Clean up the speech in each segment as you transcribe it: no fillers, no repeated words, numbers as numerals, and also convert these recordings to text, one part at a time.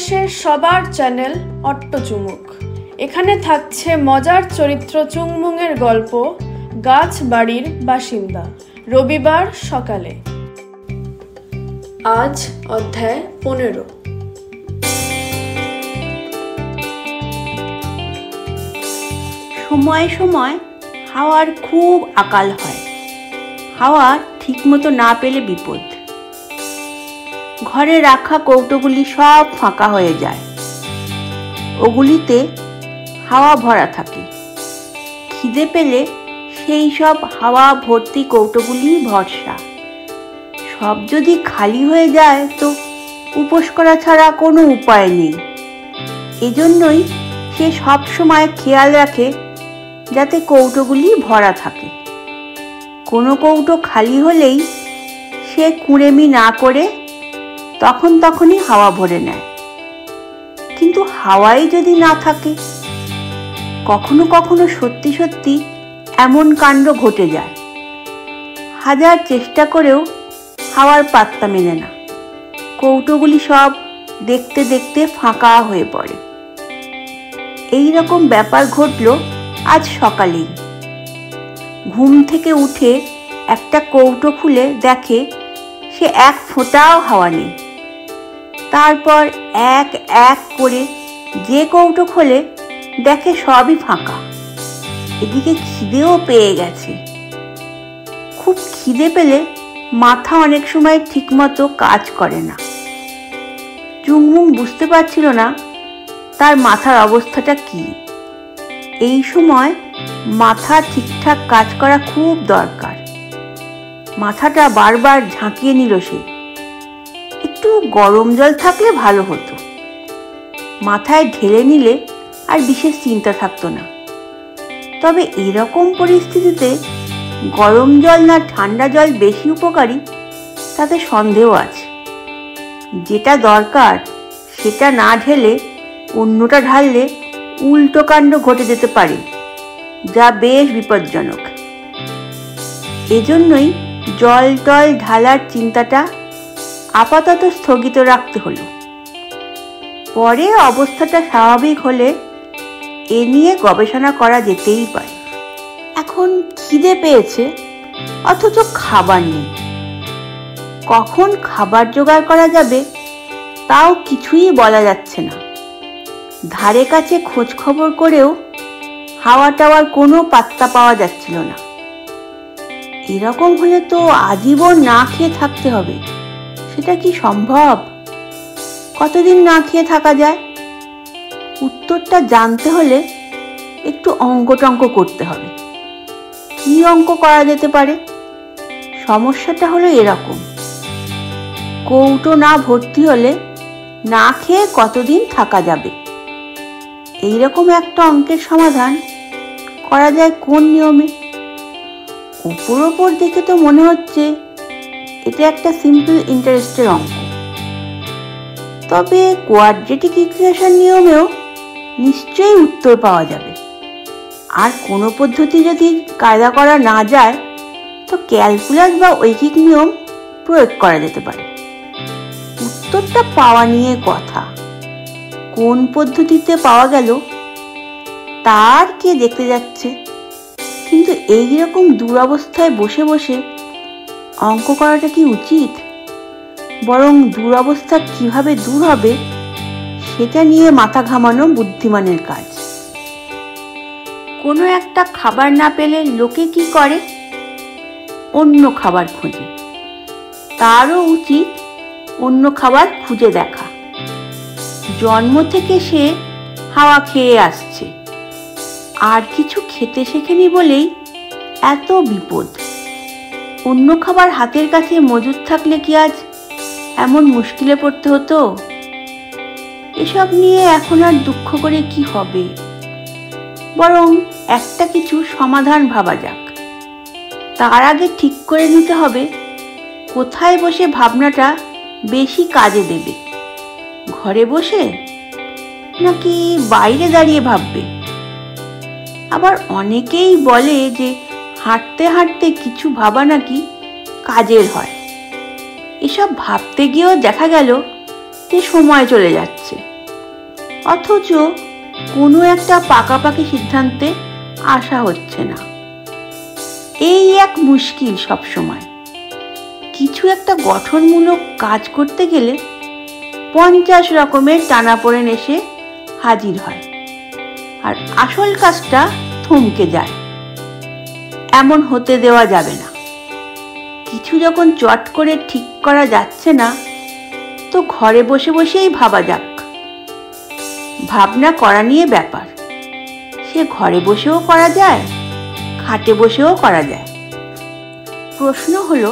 বাংলাদেশের সবার চ্যানেল অট্ট চুমুক। এখানে থাকছে মজার চরিত্র চুংমুংয়ের গল্প গাছ বাড়ির বাসিন্দা, রবিবার সকালে। আজ অধ্যায় 15। সময় সময় হাওয়ার খুব আকাল হয়। হাওয়া ঠিকমতো না পেলে বিপদ। ঘরে রাখা কৌটোগুলি সব ফাঁকা হয়ে যায়। ওগুলিতে হাওয়া ভরা থাকে। খিদে পেলে সেই সব হাওয়া ভর্তি কৌটোগুলি ভরসা। সব যদি খালি হয়ে যায় তো উপোস করা ছাড়া কোনো উপায় নেই। এজন্যই সে সব সময় খেয়াল রাখে যাতে কৌটোগুলি ভরা থাকে। কোনো কৌটো খালি হলেই সে কুঁড়েমি না করে তখনই হাওয়া ভরে নেয়। কিন্তু হাওয়াই যদি না থাকে, কখনো কখনো সত্যি সত্যি এমন কাণ্ড ঘটে যায়। হাজার চেষ্টা করেও হাওয়ার পাত্তা মেলে না। কৌটোগুলি সব দেখতে দেখতে ফাঁকা হয়ে পড়ে। এই রকম ব্যাপার ঘটল আজ সকালেই। ঘুম থেকে উঠে একটা কৌটো খুলে দেখে সে এক ফোঁটাও হাওয়া নেই। তারপর এক এক করে যে কৌটো খোলে দেখে সবই ফাঁকা। এদিকে খিদেও পেয়ে গেছে। খুব খিদে পেলে মাথা অনেক সময় ঠিকমতো কাজ করে না। চুংমুং বুঝতে পারছিল না তার মাথার অবস্থাটা কি। এই সময় মাথা ঠিকঠাক কাজ করা খুব দরকার। মাথাটা বারবার ঝাঁকিয়ে নিল সে। একটু গরম জল থাকলে ভালো হতো। মাথায় ঢেলে নিলে আর বিশেষ চিন্তা থাকতো না। তবে এরকম পরিস্থিতিতে গরম জল না ঠান্ডা জল বেশি উপকারী তাতে সন্দেহ আছে। যেটা দরকার সেটা না ঢেলে অন্যটা ঢাললে উল্টো কাণ্ড ঘটে যেতে পারে, যা বেশ বিপজ্জনক। এজন্যই জল টল ঢালার চিন্তাটা আপাতত স্থগিত রাখতে হলো। পরে অবস্থাটা স্বাভাবিক হলে এ নিয়ে গবেষণা করা যেতেই পারে। এখন খিদে পেয়েছে অথচ খাবার নেই। কখন খাবার জোগাড় করা যাবে তাও কিছুই বলা যাচ্ছে না। ধারে কাছে খোঁজ খবর করেও হাওয়া টাওয়ার কোনো পাত্তা পাওয়া যাচ্ছিল না। এরকম হলে তো আজীবন না খেয়ে থাকতে হবে। সেটা কি সম্ভব? কতদিন না খেয়ে থাকা যায়? উত্তরটা জানতে হলে একটু অঙ্ক টঙ্ক করতে হবে। কি অঙ্ক করা যেতে পারে? সমস্যাটা হলো এরকম, কৌটো না ভর্তি হলে না খেয়ে কতদিন থাকা যাবে। এইরকম একটা অঙ্কের সমাধান করা যায় কোন নিয়মে? ওপর দেখে তো মনে হচ্ছে এটা একটা সিম্পল ইন্টারেস্টের অঙ্ক। তবে কোয়াড্রেটিক ইকুয়েশন নিয়মেও নিশ্চয়ই উত্তর পাওয়া যাবে। আর কোনো পদ্ধতি যদি কায়দা করা না যায় তো ক্যালকুলাস বা ঐকিক নিয়ম প্রয়োগ করা যেতে পারে। উত্তরটা পাওয়া নিয়ে কথা। কোন পদ্ধতিতে পাওয়া গেল তার কে দেখতে যাচ্ছে। কিন্তু এইরকম দুরবস্থায় বসে বসে অঙ্ক করাটা কি উচিত? বরং দুরবস্থা কিভাবে দূর হবে সেটা নিয়ে মাথা ঘামানো বুদ্ধিমানের কাজ। কোনো একটা খাবার না পেলে লোকে কি করে? অন্য খাবার খোঁজে। তারও উচিত অন্য খাবার খুঁজে দেখা। জন্ম থেকে সে হাওয়া খেয়ে আসছে, আর কিছু খেতে শেখেনি বলেই এত বিপদ। অন্য খাবার হাতের কাছে মজুদ থাকলে কি আজ এমন মুশকিলে পড়তে হতো? এসব নিয়ে এখন আর দুঃখ করে কি হবে? বরং একটা কিছু সমাধান ভাবা যাক। তার আগে ঠিক করে নিতে হবে কোথায় বসে ভাবনাটা বেশি কাজে দেবে। ঘরে বসে নাকি বাইরে দাঁড়িয়ে ভাববে? আবার অনেকেই বলে যে হাঁটতে হাঁটতে কিছু ভাবা নাকি কাজের হয়। এসব ভাবতে গিয়েও দেখা গেল যে সময় চলে যাচ্ছে। অথচ কোনো একটা পাকাপাকি সিদ্ধান্তে আসা হচ্ছে না। এই এক মুশকিল সব সময়। কিছু একটা গঠনমূলক কাজ করতে গেলে 50 রকমের টানাপোড়েন এসে হাজির হয়, আর আসল কাজটা থমকে যায়। এমন হতে দেওয়া যাবে না। কিছু যখন চট করে ঠিক করা যাচ্ছে না, তো ঘরে বসে বসেই ভাবা যাক। ভাবনা করা নিয়ে ব্যাপার, সে ঘরে বসেও করা যায়, খাটে বসেও করা যায়। প্রশ্ন হলো,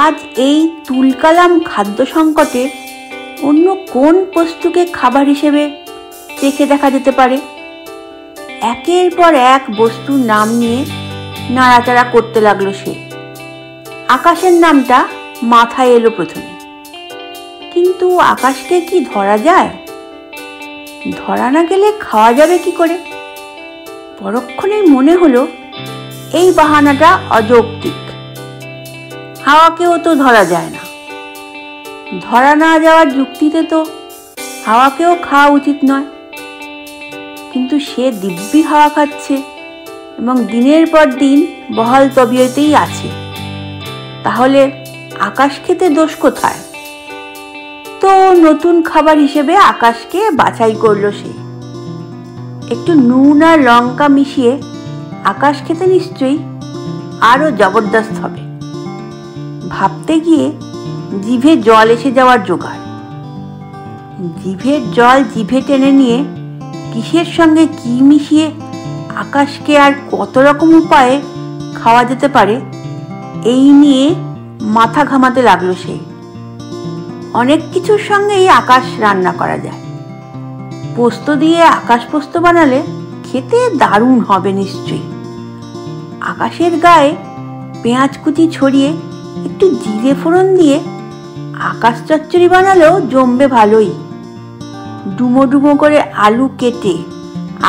আজ এই তুলকালাম খাদ্য সংকটে অন্য কোন বস্তুকে খাবার হিসেবে চেখে দেখা যেতে পারে? একের পর এক বস্তুর নাম নিয়ে নাড়াচাড়া করতে লাগলো সে। আকাশের নামটা মাথায় এলো প্রথমে, কিন্তু আকাশকে কি ধরা যায়? ধরা না গেলে খাওয়া যাবে কি করে? পরক্ষণেই মনে হলো এই বাহানাটা অযৌক্তিক। হাওয়াকেও তো ধরা যায় না। ধরা না যাওয়ার যুক্তিতে তো হাওয়াকেও খাওয়া উচিত নয়। কিন্তু সে দিব্যি হাওয়া খাচ্ছে এবং দিনের পর দিন বহাল তবিয়তেই আছে। তাহলে আকাশ খেতে দোষ কোথায়? তো নতুন খাবার হিসেবে আকাশকে বাছাই করলো সে। একটু নুন আর লঙ্কা মিশিয়ে আকাশ খেতে নিশ্চয়ই আরো জবরদস্ত হবে। ভাবতে গিয়ে জিভে জল এসে যাওয়ার জোগাড়। জিভের জল জিভে টেনে নিয়ে কিসের সঙ্গে কি মিশিয়ে আকাশকে আর কত রকম উপায়ে খাওয়া যেতে পারে, এই নিয়ে মাথা ঘামাতে লাগলো সে। অনেক কিছুর সঙ্গেই আকাশ রান্না করা যায়। পোস্ত দিয়ে আকাশ পোস্ত বানালে খেতে দারুণ হবে নিশ্চয়ই। আকাশের গায়ে পেঁয়াজ কুচি ছড়িয়ে একটু জিরে ফোড়ন দিয়ে আকাশ চচ্চড়ি বানালেও জমবে ভালোই। ডুমো ডুমো করে আলু কেটে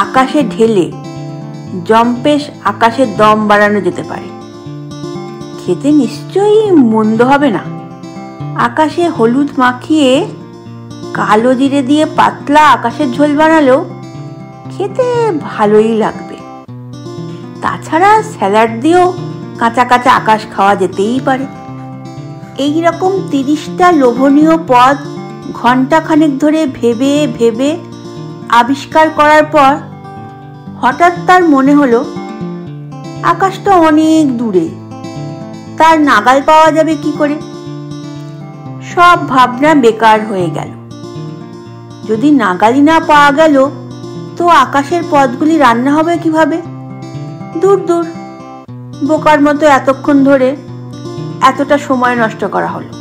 আকাশে ঢেলে জম্পেশ আকাশের দম বাড়ানো যেতে পারে। খেতে নিশ্চয়ই মন্দ হবে না। আকাশে হলুদ মাখিয়ে কালো জিরে দিয়ে পাতলা আকাশের ঝোল বানালেও খেতে ভালোই লাগবে। তাছাড়া স্যালাড দিয়েও কাঁচা কাঁচা আকাশ খাওয়া যেতেই পারে। এই রকম 30টা লোভনীয় পদ ঘণ্টাখানেক ধরে ভেবে ভেবে আবিষ্কার করার পর হঠাৎ তার মনে হলো আকাশটা অনেক দূরে, তার নাগাল পাওয়া যাবে কি করে? সব ভাবনা বেকার হয়ে গেল। যদি নাগালই না পাওয়া গেল, তো আকাশের পদগুলি রান্না হবে কিভাবে? দূর দূর, বোকার মতো এতক্ষণ ধরে এতটা সময় নষ্ট করা হলো।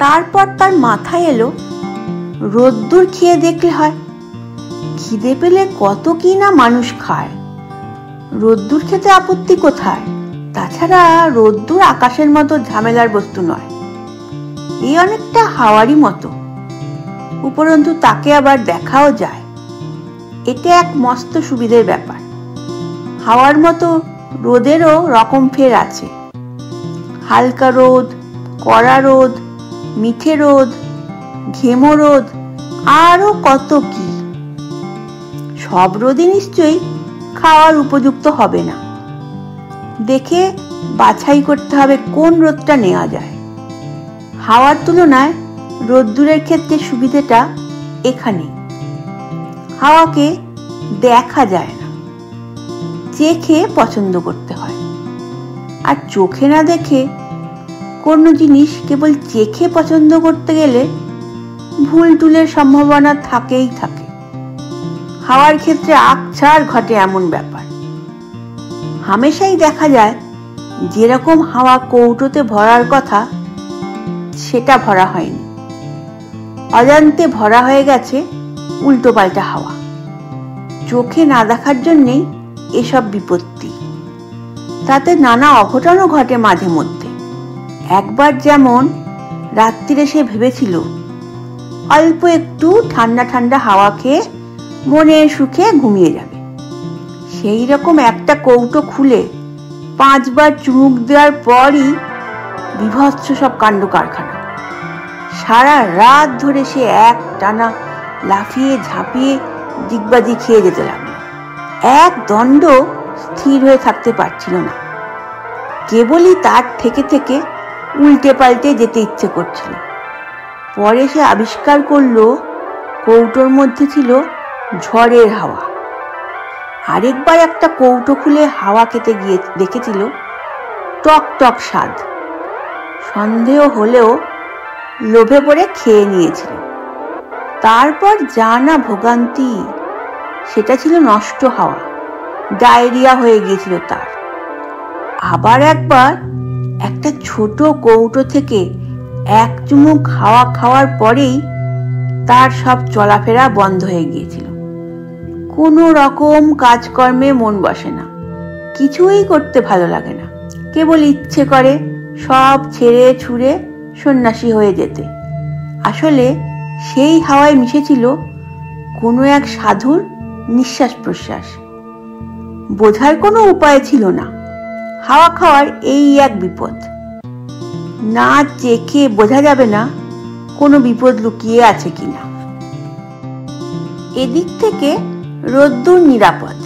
তারপর তার মাথায় এলো, রোদ্দুর খেয়ে দেখলে হয়। খিদে পেলে কত কি না মানুষ খায়, রোদ্দুর খেতে আপত্তি কোথায়? তাছাড়া রোদ্দুর আকাশের মতো ঝামেলার বস্তু নয়, এই অনেকটা হাওয়ারই মতো। উপরন্তু তাকে আবার দেখাও যায়। এটা এক মস্ত সুবিধের ব্যাপার। হাওয়ার মতো রোদেরও রকম ফের আছে। হালকা রোদ, কড়া রোদ, মিঠে রোদ, ঘেমো রোদ, আরো কত কি। সব রোদই নিশ্চয়ই খাওয়ার উপযুক্ত হবে না। দেখে বাছাই করতে হবে কোন রোদটা নেওয়া যায়। হাওয়ার তুলনায় রোদ্দুরের ক্ষেত্রে সুবিধাটা এখানে। হাওয়াকে দেখা যায় না, চেখে পছন্দ করতে হয়। আর চোখে না দেখে কোনো জিনিস কেবল চেখে পছন্দ করতে গেলে ভুল টুলের সম্ভাবনা থাকেই থাকে। হাওয়ার ক্ষেত্রে আকছাড় ঘটে এমন ব্যাপার। হামেশাই দেখা যায় যেরকম হাওয়া কৌটোতে ভরার কথা সেটা ভরা হয়নি, অজান্তে ভরা হয়ে গেছে উল্টো পাল্টা হাওয়া। চোখে না দেখার জন্যেই এসব বিপত্তি। তাতে নানা অঘটনও ঘটে মাঝে মধ্যে। একবার যেমন রাত্রিরে সে ভেবেছিল অল্প একটু ঠান্ডা ঠান্ডা হাওয়া খেয়ে মনের সুখে ঘুমিয়ে যাবে। সেই রকম একটা কৌটো খুলে 5 বার চুমুক দেওয়ার পরই বিভৎস সব কাণ্ড কারখানা। সারা রাত ধরে সে এক টানা লাফিয়ে ঝাঁপিয়ে ডিগবাজি খেয়ে যেতে লাগলো। এক দণ্ড স্থির হয়ে থাকতে পারছিল না, কেবলই তার থেকে থেকে উল্টে পাল্টে যেতে ইচ্ছে করছিল। পরে সে আবিষ্কার করলো কৌটোর মধ্যে ছিল ঝড়ের হাওয়া। আরেকবার একটা কৌটো খুলে হাওয়া খেতে গিয়ে দেখেছিল টক টক স্বাদ। সন্দেহ হলেও লোভে পড়ে খেয়ে নিয়েছিল। তারপর যা না ভোগান্তি, সেটা ছিল নষ্ট হাওয়া, ডায়রিয়া হয়ে গিয়েছিল তার। আবার একবার একটা ছোট কৌটো থেকে এক চুমুক হাওয়া খাওয়ার পরেই তার সব চলাফেরা বন্ধ হয়ে গিয়েছিল। কোনো রকম কাজকর্মে মন বসে না, কিছুই করতে ভালো লাগে না, কেবল ইচ্ছে করে সব ছেড়ে ছুড়ে সন্ন্যাসী হয়ে যেতে। আসলে সেই হাওয়ায় মিশেছিল কোনো এক সাধুর নিঃশ্বাস প্রশ্বাস। বোঝার কোনো উপায় ছিল না। হাওয়া খাওয়ার এই এক বিপদ, না চেখে বোঝা যাবে না কোনো বিপদ লুকিয়ে আছে কিনা। এদিক থেকে রোদ্দুর নিরাপদ,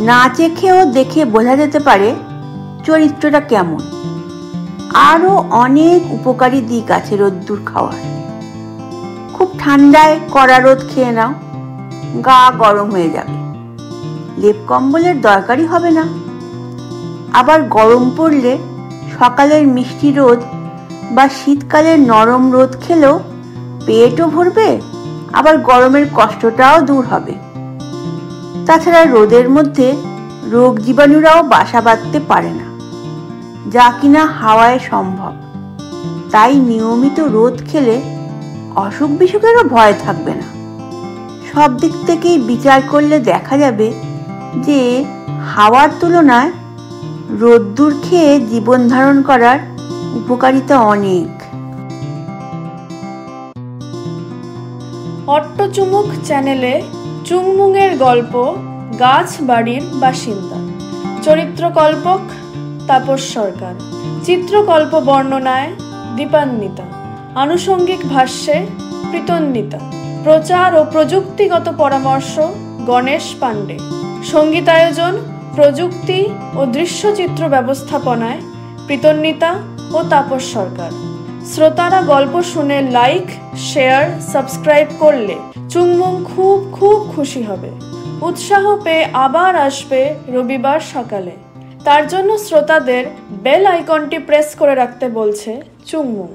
না চেখেও দেখে বোঝা যেতে পারে চরিত্রটা কেমন। আরো অনেক উপকারী দিক আছে রোদ্দুর খাওয়ার। খুব ঠান্ডায় কড়া রোদ খেয়ে নাও, গা গরম হয়ে যাবে, লেপ কম্বলের দরকারই হবে না। আবার গরম পড়লে সকালের মিষ্টি রোদ বা শীতকালের নরম রোদ খেলেও পেটও ভরবে, আবার গরমের কষ্টটাও দূর হবে। তাছাড়া রোদের মধ্যে রোগ জীবাণুরাও বাসা বাঁধতে পারে না, যা কিনা হাওয়ায় সম্ভব। তাই নিয়মিত রোদ খেলে অসুখ বিসুখেরও ভয় থাকবে না। সব দিক থেকেই বিচার করলে দেখা যাবে যে হাওয়ার তুলনায় রোদ্দুর খেয়ে জীবন ধারণ করার উপকারিতা অনেক। অট্টচুমুক চ্যানেলে চুংমুংয়ের গল্প গাছ বাড়ির বাসিন্দা। চরিত্রকল্পক তাপস সরকার, চিত্রকল্প বর্ণনায় দীপান্বিতা, আনুষঙ্গিক ভাষ্যে প্রীতন্বিতা, প্রচার ও প্রযুক্তিগত পরামর্শ গণেশ পাণ্ডে, সঙ্গীতায়োজন, প্রযুক্তি ও দৃশ্যচিত্র ব্যবস্থাপনায় প্রীতন্বিতা ও তাপস সরকার। শ্রোতারা গল্প শুনে লাইক, শেয়ার, সাবস্ক্রাইব করলে চুংমুং খুব খুব খুশি হবে। উৎসাহ পেয়ে আবার আসবে রবিবার সকালে। তার জন্য শ্রোতাদের বেল আইকনটি প্রেস করে রাখতে বলছে চুংমুং।